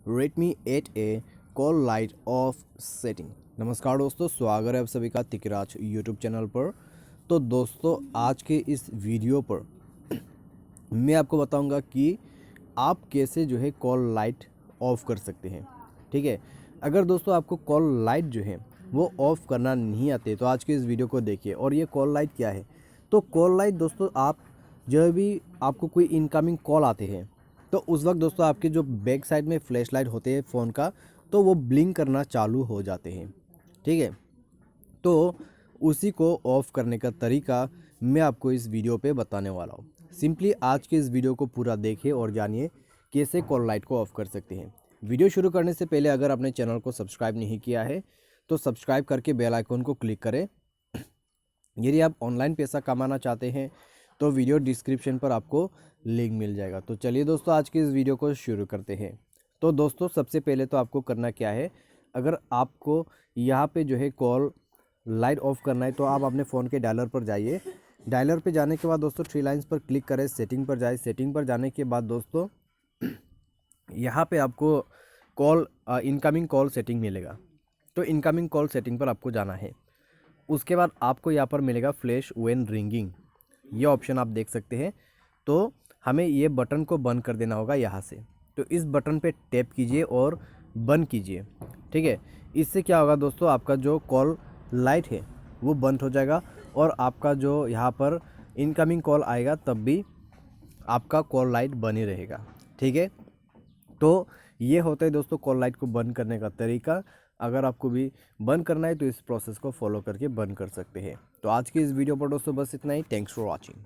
Redmi 8A call light of setting. नमस्कार दोस्तों, स्वागत है आप सभी का तिकराज यूट्यूब चैनल पर। तो दोस्तों, आज के इस वीडियो पर मैं आपको बताऊंगा कि आप कैसे जो है कॉल लाइट ऑफ़ कर सकते हैं। ठीक है, अगर दोस्तों आपको कॉल लाइट जो है वो ऑफ़ करना नहीं आते तो आज के इस वीडियो को देखिए। और ये कॉल लाइट क्या है? तो कॉल लाइट दोस्तों, आप जब भी आपको कोई इनकमिंग कॉल आते हैं तो उस वक्त दोस्तों आपके जो बैक साइड में फ्लैश लाइट होते हैं फ़ोन का, तो वो ब्लिंक करना चालू हो जाते हैं। ठीक है, तो उसी को ऑफ़ करने का तरीका मैं आपको इस वीडियो पे बताने वाला हूँ। सिंपली आज के इस वीडियो को पूरा देखिए और जानिए कैसे कॉल लाइट को ऑफ़ कर सकते हैं। वीडियो शुरू करने से पहले अगर आपने चैनल को सब्सक्राइब नहीं किया है तो सब्सक्राइब करके बेल आइकन को क्लिक करें। यदि आप ऑनलाइन पैसा कमाना चाहते हैं तो वीडियो डिस्क्रिप्शन पर आपको लिंक मिल जाएगा। तो चलिए दोस्तों, आज की इस वीडियो को शुरू करते हैं। तो दोस्तों, सबसे पहले तो आपको करना क्या है, अगर आपको यहाँ पे जो है कॉल लाइट ऑफ करना है तो आप अपने फ़ोन के डायलर पर जाइए। डायलर पे जाने के बाद दोस्तों थ्री लाइंस पर क्लिक करें, सेटिंग पर जाए। सेटिंग पर जाने के बाद दोस्तों यहाँ पे आपको कॉल इनकमिंग कॉल सेटिंग मिलेगा। तो इनकमिंग कॉल सेटिंग पर आपको जाना है। उसके बाद आपको यहाँ पर मिलेगा फ्लैश व्हेन रिंगिंग, ये ऑप्शन आप देख सकते हैं। तो हमें ये बटन को बंद कर देना होगा यहाँ से। तो इस बटन पे टैप कीजिए और बंद कीजिए। ठीक है, इससे क्या होगा दोस्तों, आपका जो कॉल लाइट है वो बंद हो जाएगा और आपका जो यहाँ पर इनकमिंग कॉल आएगा तब भी आपका कॉल लाइट बनी रहेगा। ठीक है, तो ये होता है दोस्तों कॉल लाइट को बंद करने का तरीका। अगर आपको भी बंद करना है तो इस प्रोसेस को फॉलो करके बंद कर सकते हैं। तो आज की इस वीडियो पर दोस्तों बस इतना ही। Thanks for watching.